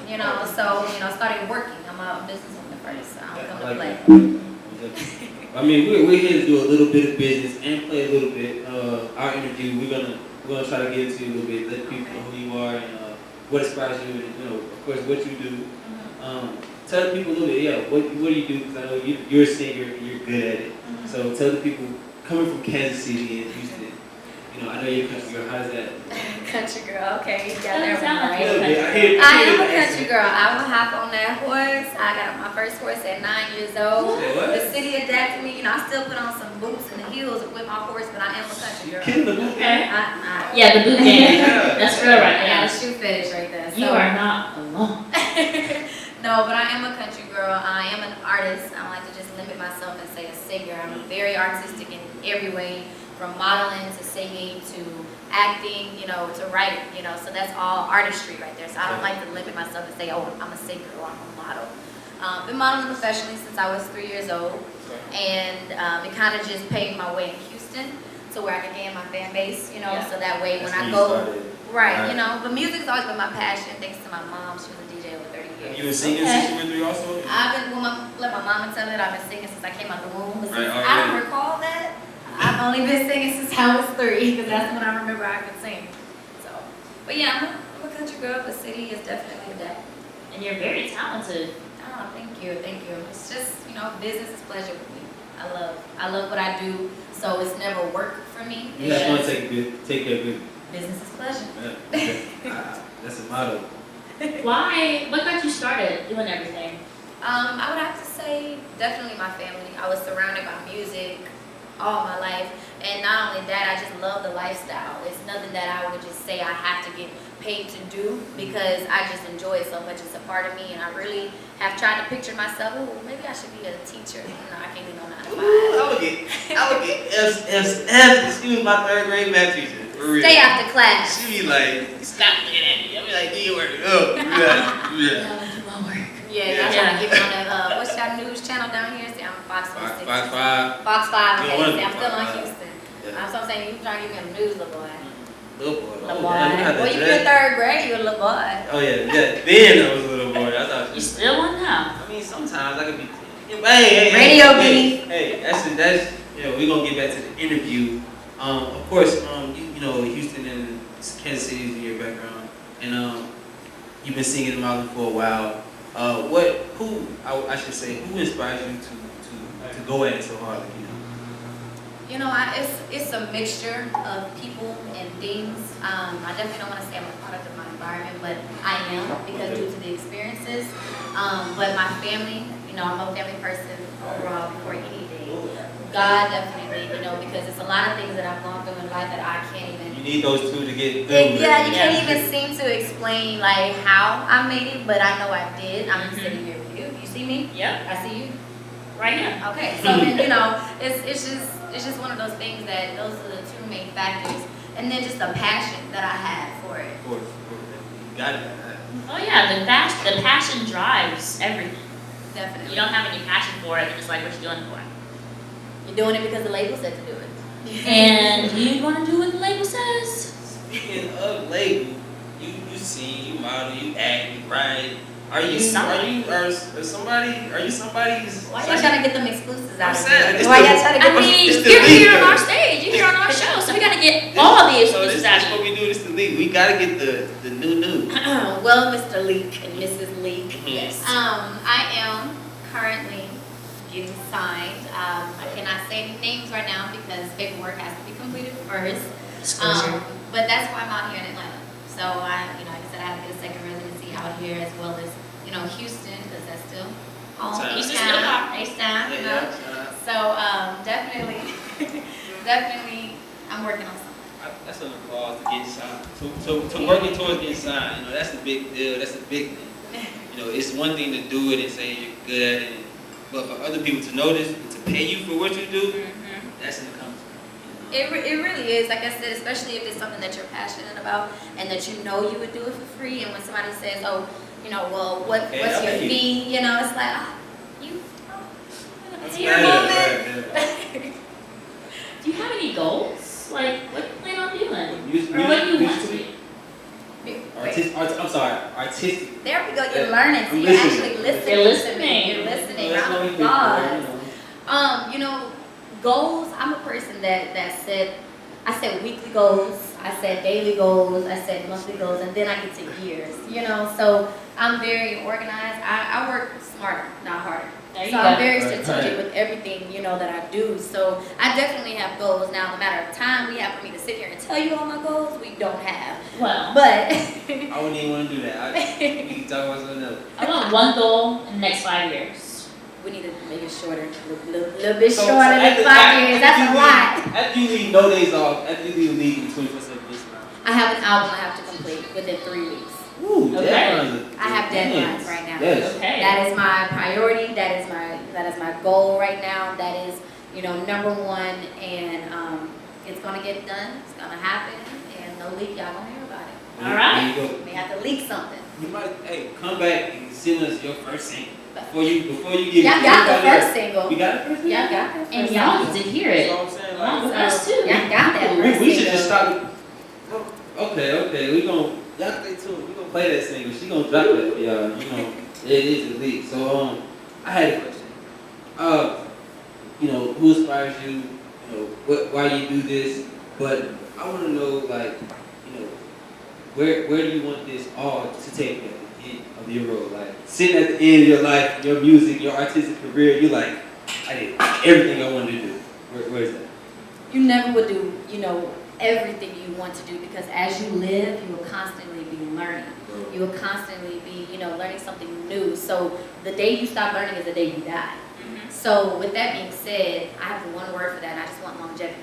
you know, so, you know, I started working. I'm a business owner first, so I don't come to play. I mean, we're here to do a little bit of business and play a little bit. Our interview, we're gonna try to get into you a little bit, let people know who you are and what inspires you, and you know, of course, what you do. Tell the people a little bit, yeah, what do you do? Because I know you're a singer and you're good at it. So tell the people coming from Kansas City and Houston. You know, I know you're a country girl. How does that? Country girl, okay, you got that Sound like right. I am a country girl. I will hop on that horse. I got my first horse at 9 years old. What? The city adapted me. You know, I still put on some boots and the heels with my horse, but I am a country girl. Killing the boot Okay. Yeah, The boot game. That's real right I got a now. shoe fetish right there. You are not alone. No, but I am a country girl. I am an artist. I don't like to just limit myself and say a singer. I'm very artistic in every way, from modeling to singing to acting, you know, to writing, you know. So that's all artistry right there. So I don't like to limit myself and say, oh, I'm a singer or I'm a model. Been modeling professionally since I was 3 years old, and it kind of just paved my way in Houston to where I could gain my fan base, you know. Yeah. So that way when That's I when go, you started. right, you know. But music's always been my passion, thanks to my mom. She was a DJ over 30 years. You been singing since you were 3 also? I've been, let my mama tell it, I've been singing since I came out the womb. But since Right, I don't recall that, I've only been singing since I was 3, because that's when I remember I could sing. So, but yeah, I'm a country girl, but city is definitely that. And you're very talented. Oh, thank you. It's just, you know, business is pleasure for me. I love what I do, so it's never work for me. You just want to take care of good. Business is pleasure. Yeah. That's a motto. What got you started doing everything? I would have to say definitely my family. I was surrounded by music all my life, and not only that, I just love the lifestyle. It's nothing that I would just say I have to get paid to do, because I just enjoy it so much. It's a part of me, and I really have tried to picture myself. Oh, maybe I should be a teacher. No, I can't do no 9 to 5. I would get F. Excuse my 3rd grade math teacher. For real. Stay after class. She be like, stop looking at me. I be like, do your work. Oh, yeah. Yeah, y'all trying to get me on that, what's y'all news channel down here? See, I'm Fox 160. Fox 5. Fox 5, You okay. don't wanna See, be I'm still Fox on 5. Houston. Yeah. So I'm saying, you trying to get me on the news, little boy. Little boy. Little Oh, boy. man, you had Well, that you dread. in 3rd grade, you a little boy. Oh, yeah. Then I was a little boy. I thought You still one now. I mean, sometimes I could be. Hey, Radio hey, beef. hey, that's you know, we're gonna get back to the interview. Of course, you know, Houston and Kansas City is in your background, and you've been singing and modeling for a while. I should say, who inspires you to go at it so hard? You know, it's a mixture of people and things. I definitely don't want to say I'm a product of my environment, but I am, because due to the experiences. But my family, you know, I'm a family person overall before anything. God definitely, you know, because it's a lot of things that I've gone through in life that I can't even. You need those two to get through. Yeah, you can't even seem to explain like how I made it, but I know I did. I'm just sitting here with you. You see me? Yep. I see you. Right here. Okay, so then, you know, it's just one of those things that those are the 2 main factors, and then just the passion that I have for it. Of course. You got it. Oh yeah, the passion drives everything. Definitely. You don't have any passion for it, you just like what you're doing it for. You're doing it because the label said to do it. And you want to do what the label says? Speaking of label, you sing, you model, you act, you write. Are you Somebody. somebody's? Why y'all trying to get them exclusives out I'm of saying, me? it's Why the- y'all trying to get I them mean, It's the you're here league, on our though. stage, you're here on our show, so we gotta get all the So exclusives this out is of what you. we do. This is the league. We gotta get the new. Well, Mr. Leak and Mrs. Leak. Yes. I am currently getting signed. I cannot say any names right now because paperwork has to be completed first. Disclosure. But that's why I'm out here in Atlanta. So like I said, I have to get a second residency out here, as well as, you know, Houston, because that's still home. Sounds- East Houston's still hot. Town, H-Town, you know. So definitely, I'm working on something. That's an applause to get signed. So working towards getting signed, you know, that's a big deal. That's a big thing. You know, it's one thing to do it and say you're good at it, but for other people to notice and to pay you for what you do, that's an accomplishment. It really is, like I said, especially if it's something that you're passionate about and that you know you would do it for free. And when somebody says, oh, you know, well, what's your fee? You know, it's like, It's your moment. Do you have any goals? Like, what do you plan on doing? Or what do you want to do? Artistic artistic. There we go. You're Yeah. learning. So I'm you're listening. actually listening. You're to listening. me. You're listening. That's what we I'm do, God. you know. You know, goals. I'm a person that said, I set weekly goals, I set daily goals, I set monthly goals, and then I get to years. You know, so I'm very organized. I work smarter, not harder. There you So go. I'm very Right, strategic right. with everything, you know, that I do. So I definitely have goals. Now, the matter of time we have for me to sit here and tell you all my goals, we don't have. Well, But I wouldn't even want to do that. We can talk about something else. I want one goal in the next 5 years. we need to make it shorter, a little bit So shorter than after- 5 years. That's a lot. After you leave no days off, after you leave the league in 24/7 this round. I have an album I have to complete within 3 weeks. Ooh, Okay. deadlines. I have deadlines right now. Yes. Okay. That is my priority. That is my goal right now. That is, you know, number one, and it's gonna get done. It's gonna happen, and no leak. Y'all gonna hear about it. All right. There you go. We may have to leak something. You might, hey, come back and send us your first single before you get. Y'all got the everybody first single. else. We got the first single. Y'all got the first And y'all single. need to hear That's it. all I'm saying. Along with Like, us too. Y'all got that first we should single. just stop. Okay. We gonna y'all stay tuned. We gonna play that single. She gonna drop that for y'all. You know, it is a leak. So I had a question. You know, who inspires you? You know, why you do this? But I want to know, like, you know, where do you want this all to take you at the end of your road? Like, sitting at the end of your life, your music, your artistic career, you're like, I did everything I wanted to do. Where is that? You never would do, you know, everything you want to do, because as you live, you will constantly be learning. You will constantly be, you know, learning something new. So the day you stop learning is the day you die. So with that being said, I have one word for that, and I just want longevity.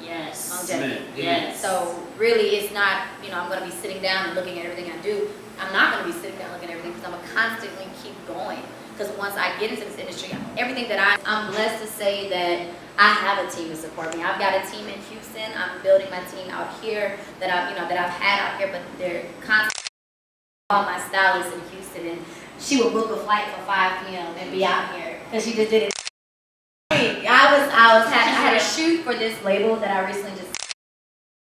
Yes. Longevity. Man, Yes. So really, it's not, you know, I'm going to be sitting down and looking at everything I do. I'm not going to be sitting down looking at everything, because I'm going to constantly keep going. Because once I get into this industry, everything that I'm blessed to say that I have a team to support me. I've got a team in Houston. I'm building my team out here that I've had out here, but they're constantly all my stylists in Houston, and she would book a flight for 5 p.m. and be out here because she just did it. I had a shoot for this label that I recently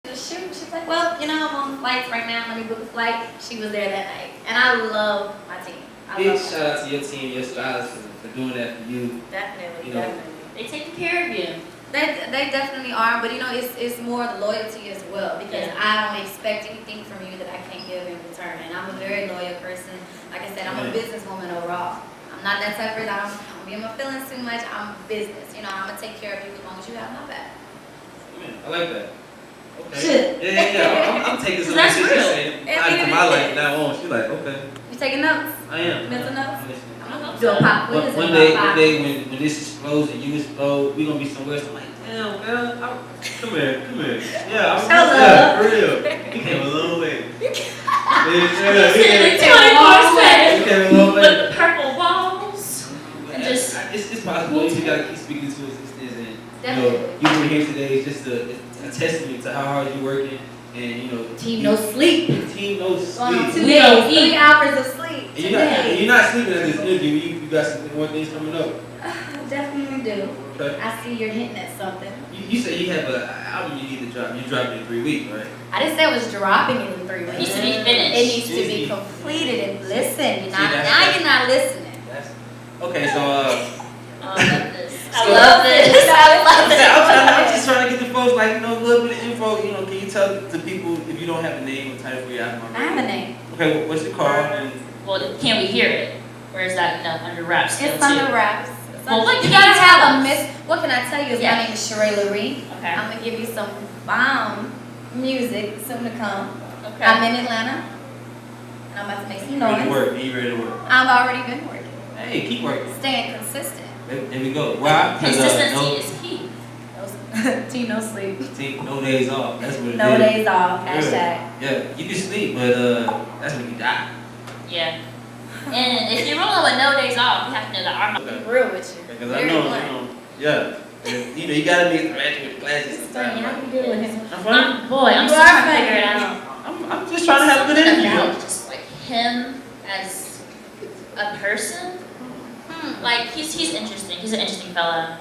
just shoot. She's like, well, you know, I'm on flights right now. Let me book a flight. She was there that night, and I love my team. I Big love shout out to your team, your stylists for doing that for you. Definitely, You know. definitely. They take care of you. They definitely are, but you know, it's more the loyalty as well, because Yeah. I don't expect anything from you that I can't give in return, and I'm a very loyal person. Like I said, I'm a Yeah. businesswoman overall. I'm not that type of person. I don't be in my feelings too much. I'm business. You know, I'm gonna take care of you as long as you have my back. Man, I like that. Okay. Shit. Yeah. I'm taking some of That's this shit real. she's saying out into my life now on. She's like, okay, You taking notes? I am. Mental notes? I'm listening. I'm gonna do a pop quiz One in day, about 5 when this explodes and you explode, we gonna be somewhere. So I'm like, damn, man, come here. Yeah, I'm Shut yeah, up. for real. We came a long way. Sitting We 24/7 came a long way. with the purple walls. And just- It's possible. You just gotta keep speaking to existence, and Definitely. you being here today is just a testament to how hard you're working, and you know. Team no sleep. Team no Going on 2 sleep. We days, don't 3 eat. hours of sleep And you're today. not sleeping at this interview. You got some more things coming up. I definitely do. Okay. I see you're hinting at something. You said you have an album you need to drop. You dropped it in 3 weeks, right? I didn't say it was dropping it in 3 weeks. Needs to be It finished. needs to be completed and listen. You're not, that's- now you're not listening. That's okay. So Oh, I love this. I So- love this. I love I'm this. just trying to get the folks like, you know, a little bit of info. You know, can you tell the people if you don't have a name or title for your album? I have a name. Okay, what's it called? And Well, can we hear it? Or is that under wraps still It's too? under wraps. Well, what you can gotta you have tell a us? miss. What can I tell you? Is Yeah. my name is Sheree Laree. Okay. I'm gonna give you some bomb music soon to come. Okay. I'm in Atlanta, and I'm about to make some ready to noise. work. You ready to work? I've already been working, Hey, keep working. staying consistent. There we go. Why? 'Cause, Consistency is key. Team no sleep. no days off. That's what it is. No days off. Yeah. Hashtag. Yeah, you can sleep, but that's when you die. Yeah. And if you're rolling with no days off, you have to know that our Okay. Be real with you. Because I Very know, blunt. yeah. You know, you gotta be interacting with classes. Stunning, how you doing? I'm funny. Boy, I'm You still are trying to funny. figure it out. I'm just trying to have a good Something interview. about just like him as a person. Like he's interesting. He's an interesting fella.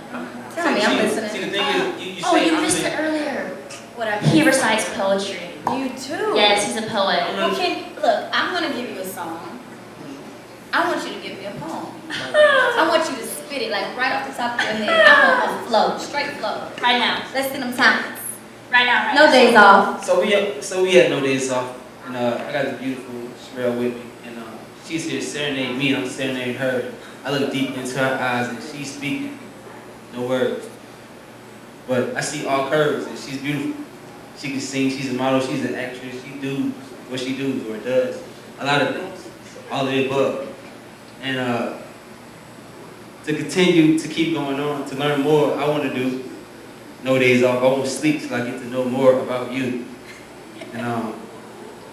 Tell me, I'm listening. See, the thing is, you Oh, say you I'm missed it earlier. What I He recites poetry. You too. Yes, he's a poet. I'm Well, gonna- can Look, I'm gonna give you a song. I want you to give me a poem. I want you to spit it like right off the top of your head. I want a flow, straight flow. Right now. Let's see them times. Right now. Right No now. days off. So we had No Days Off, and I got the beautiful Sherelle with me, and she's here serenading me, and I'm serenading her. I look deep into her eyes, and she's speaking, no words, but I see all curves, and she's beautiful. She can sing. She's a model. She's an actress. She do what she does or does a lot of things, all of the above, and to continue to keep going on, to learn more, I want to do No Days Off. I won't sleep till I get to know more about you. And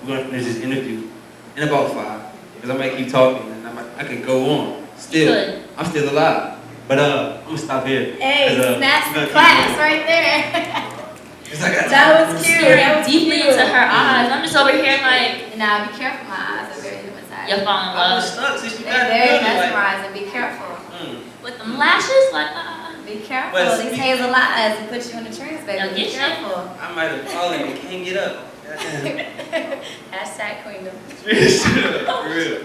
we're gonna finish this interview in about 5, because I might keep talking and I could go on. Still, Good. I'm still alive. But I'm gonna stop here. Hey, 'cause, snaps we're gonna the keep class going. right there. 'Cause I got That was cute. Staring That was deeply cute. into her eyes. I'm just over here like, Now be careful, my eyes are very hypnotized. you'll fall in I was love. stuck since you They're got very the like, mesmerizing. Be careful. With them lashes, like, Be careful. But These speak- hazel eyes will put you in the trance, baby. They'll Be get you. careful. I might have fallen and can't get up. Goddamn. Hashtag queendom. For real.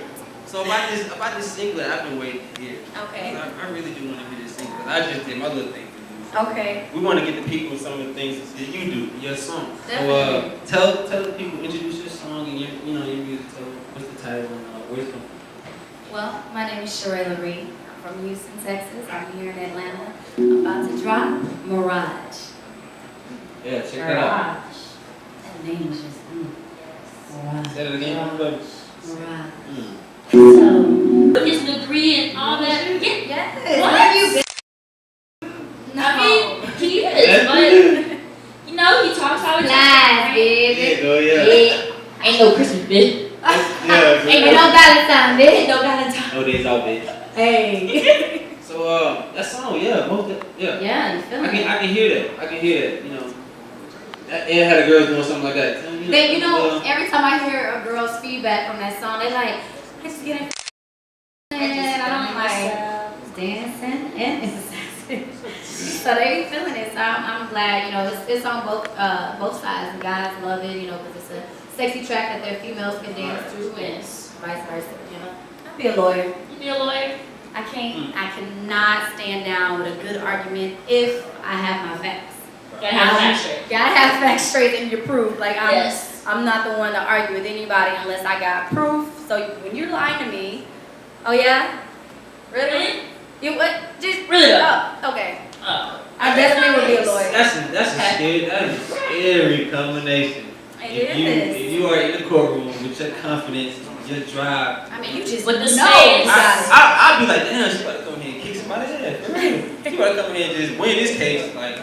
So about this single that I've been waiting to hear. Okay. I really do want to hear this single. I just did my little thing for you. Okay. We want to get the people some of the things that you do in your song. Definitely. So tell the people, introduce your song and your your music. Tell them what's the title and where it's from. Well, my name is Sherelle Reed. I'm from Houston, Texas. I'm here in Atlanta. I'm about to drop Mirage. Yeah, check that out. That name is just Mirage. Say it again. Mirage. So, with his degree and all that, yeah, Yes. What? Where you been? No. I mean, he is, but, you know, he talks how he talks. Nice, right? baby. Oh Yeah. Ain't no Christmas, bitch. Yeah. Ain't no Valentine, bitch. Ain't no Valentine. No Days Off, bitch. Hey. So that song, yeah, yeah. Yeah, you feel I me? can hear that. I can hear that. You know, it had a girl doing something like that. They, every time I hear a girl's feedback from that song, they're like, I just get it. And I'm like, dancing and it's so they be feeling it. So I'm glad, it's on both sides. The guys love it, because it's a sexy track that their females can dance to, and Yes. vice versa. I'd be a lawyer. You be a lawyer? I cannot stand down with a good argument if I have my facts. Gotta have that straight. Gotta have facts straight and your proof. Like Yes. I'm not the one to argue with anybody unless I got proof. So when you're lying to me, oh yeah, really? You what? Just Really though? Oh, okay. Oh. I definitely would be a lawyer. That's a scary combination. It If is. you are in the courtroom with your confidence, your drive, I mean, you just With the know. space. you got it. I'll be like, damn, she about to come here and kick somebody's ass. For real. She about to come here and just win this case. Like,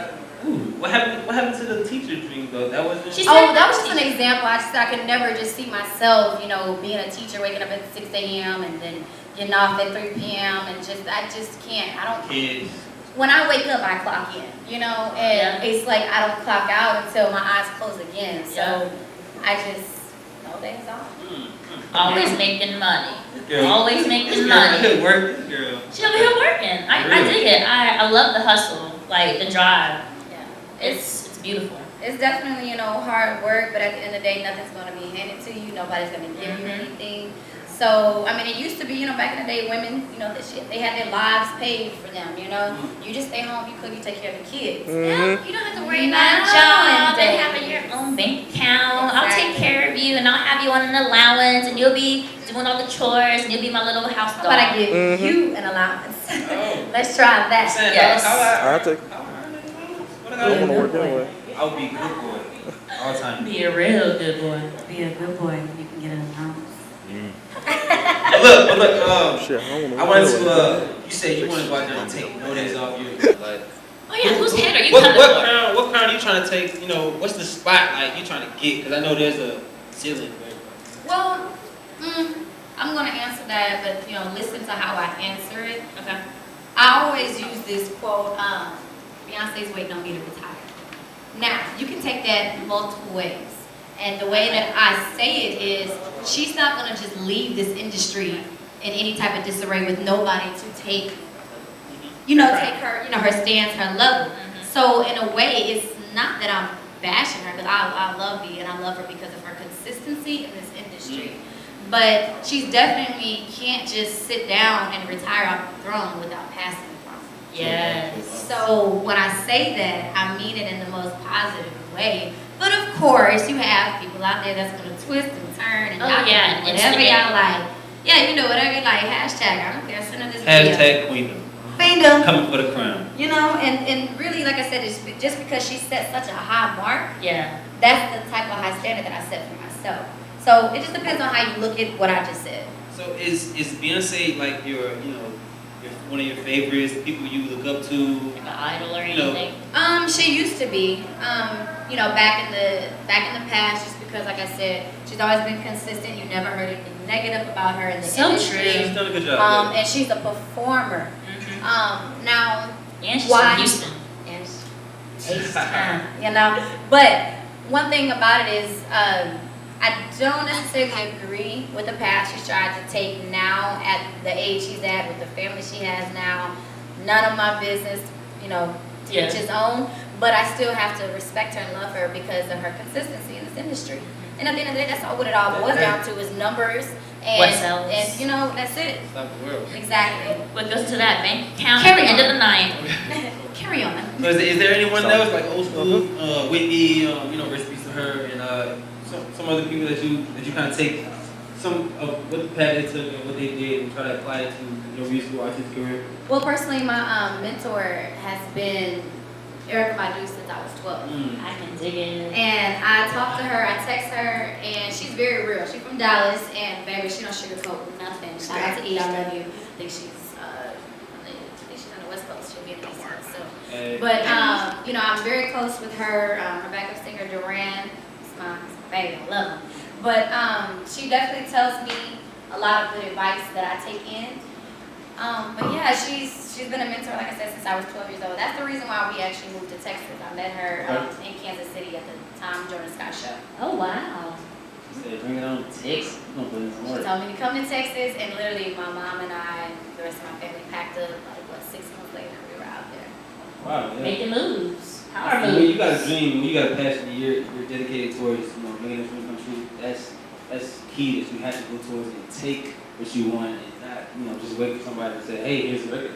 ooh, what happened to the teacher dream though? That wasn't. She's- Oh, that was just an example. I could never just see myself, being a teacher, waking up at 6 a.m. and then getting off at 3 p.m. and I just can't. I don't. Kids. When I wake up, I clock in, and Yeah. it's like I don't clock out until my eyes close again. So Yeah. I just, no days off. Always making money. Girl. Always This making girl money. here working, girl. She over here working. I Really? dig it. I love the hustle, like the drive. Yeah. It's beautiful. It's definitely, hard work, but at the end of the day, nothing's going to be handed to you. Nobody's going to give you anything. So, I mean, it used to be, back in the day, women, they had their lives paid for them, You just stay home, you cook, you take care of the kids. Yeah, you don't have to worry No, about a job and and- having your own bank account. I'll take Exactly. care of you and I'll have you on an allowance and you'll be doing all the chores and you'll be my little house How dog. about I give you an allowance? Oh. Let's try I'm that. saying, Yes. I'll take. What I I gotta don't do? want to work anyway. I'll be a good boy all the time. Be a real good boy. Be a good boy, you can get an allowance. But look, Shit, I don't I want wanted to. to, you said you want to go out there and take no days off you. Like, Oh yeah, whose head are you what coming for? what crown are you trying to take? What's the spot like you trying to get? Because I know there's a ceiling. Well, I'm going to answer that, but listen to how I answer it. Okay. I always use this quote, Beyonce's waiting on me to retire. Now, you can take that multiple ways. And the way that I say it is, she's not going to just leave this industry in any type of disarray with nobody to take, take her, her stance, her level. So in a way, it's not that I'm bashing her, because I love B and I love her because of her consistency in this industry. but she's definitely can't just sit down and retire off the throne without passing the throne. Yes. So when I say that, I mean it in the most positive way. But of course, you have people out there that's gonna twist and turn and Oh, y'all yeah, can do whatever instigate. y'all like. Yeah, you know, whatever you like. Hashtag, I don't care, send her this video. Hashtag Queendom. Queendom. Coming for the crown. You know, and really, like I said, it's just because she set such a high mark, Yeah. that's the type of high standard that I set for myself. So it just depends on how you look at what I just said. So is Beyonce like your one of your favorites, people you look up to? Like an idol or You know. anything. She used to be, you know, back in the past, just because, like I said, she's always been consistent. You never heard anything negative about her in the So industry. She's done a good job. And she's a performer. Mm-hmm. Now, And she's why- from Houston. and Uh, you know, but one thing about it is, I don't necessarily agree with the path she's trying to take now at the age she's at with the family she has now. None of my business, you know, to Yeah. each his own, but I still have to respect her and love her because of her consistency in this industry. And at the end of the day, that's all what it all boils down to is numbers and, What sells. and you know, that's it. Stop the world. Exactly. what goes to that bank account Carry at the end on. of the night? Carry on. So is there anyone else like old school, Whitney, you know, recipes to her, and some other people that you kind of take some of what the path they took and what they did and try to apply it to your musical artistic career? Well, personally, my mentor has been Erica Badu since I was 12. I can dig it. And I talk to her, I text her, and she's very real. She's from Dallas, and baby, she don't sugarcoat nothing. Shout out to E, I love you. I think she's on the West Coast. She'll be in the East Coast. So. But you know, I'm very close with her. Her backup singer Duran, it's my baby, I love him. But she definitely tells me a lot of good advice that I take in. But yeah, she's been a mentor, like I said, since I was 12 years old. That's the reason why we actually moved to Texas. I met her in Kansas City at the time Jordan Scott show. Oh wow. She said, bring it on to Texas. We're gonna put in some She work. told me to come to Texas, and literally my mom and I, the rest of my family, packed up. Like what, 6 months later, we were out there. Wow, yeah. Making moves. Power When you moves. got a dream, when you got a passion, you're dedicated towards, you know, making a dream come true. That's key, that you have to go towards and take what you want and not, you know, just wait for somebody to say, hey, here's the record.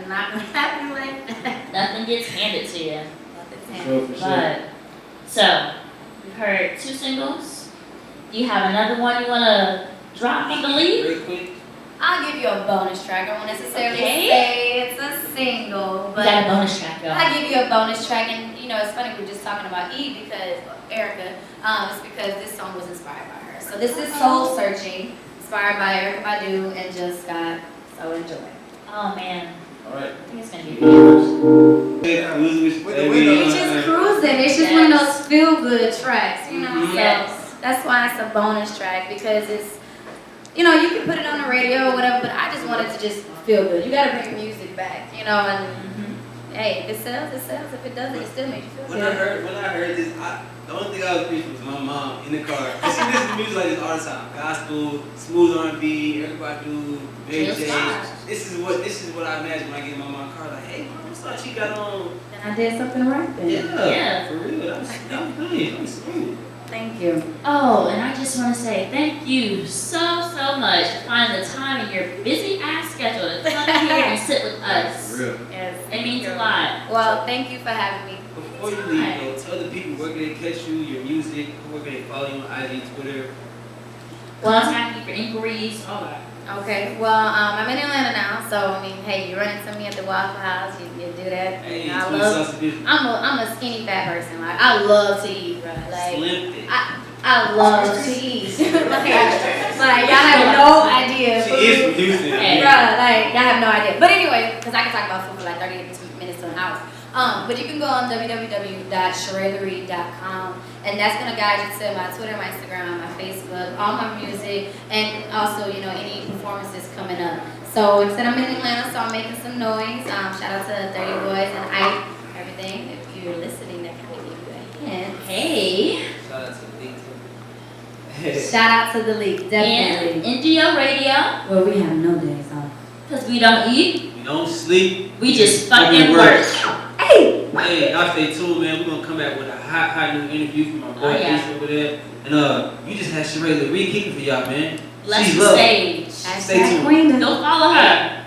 Not gonna happen like that. Nothing gets handed to you. Nothing's For sure. But so we've heard 2 singles. Do you have another one you wanna drop on the lead? Real quick. I'll give you a bonus track. I won't necessarily Okay. say it's a single, We but got a bonus track, y'all. I'll give you a bonus track. And you know, it's funny we're just talking about E because Erica. It's because this song was inspired by her. So this is Soul Searching, inspired by Erica Badu and Just Scott. So enjoy. Oh man, All right. I think it's gonna be huge. With the window. It's just cruising. It's just one of those feel-good tracks, you know. So Yes. that's why it's a bonus track because it's, you know, you can put it on the radio or whatever, but I just wanted to just feel good. You gotta bring music back, you know. And hey, if it sells, it sells. If it doesn't, it still makes you feel When good. I heard this, the only thing I was preaching was my mom in the car. And she listens to music like this all the time. Gospel, smooth R&B, everybody do, Mary Jill J. Scott. This is what I imagine when I get in my mom's car. Like, hey, mom, what's that she got on? Then I did something right then. Yeah. For real. That was nice. That was smooth. Thank you. Oh, and I just want to say thank you so much for finding the time in your busy ass schedule to come here and sit with us. For real. Yes. It means a lot. Well, thank you for having me. Before you leave, though, tell the people where can they catch you, your music, where can they follow you on IG, Twitter. Contact me for inquiries, all that. Okay, well, I'm in Atlanta now, so I mean, hey, you run into me at the Waffle House, you do that. Hey, I Twin love. Sauce Edition. I'm a skinny fat person. Like I love to eat, bro. Like Slim Fit. I love to eat. like y'all have no idea. She is from Houston. Hey. Bruh, like y'all have no idea. But anyway, because I can talk about food for like 30 minutes to an hour. But you can go on www.sherelery.com, and that's gonna guide you to my Twitter, my Instagram, my Facebook, all my music, and also any performances coming up. So like I said, I'm in Atlanta, so I'm making some noise. Shout out to 30 Boys and Ike, everything. If you're listening, that kind of give you a hint. Hey, Shout out to the League. Shout out to the league, and definitely. NGO Radio, Well, we have no days off. because we don't eat, We don't sleep. we just fucking work. Hey, Hey, y'all stay tuned, man. We're gonna come back with a hot new interview from my boy Oh, yeah. Ace over there. And you just had Sheree LaRee kicking for y'all, man. Bless She's the love. stage. Stay tuned. Queen. Go follow her.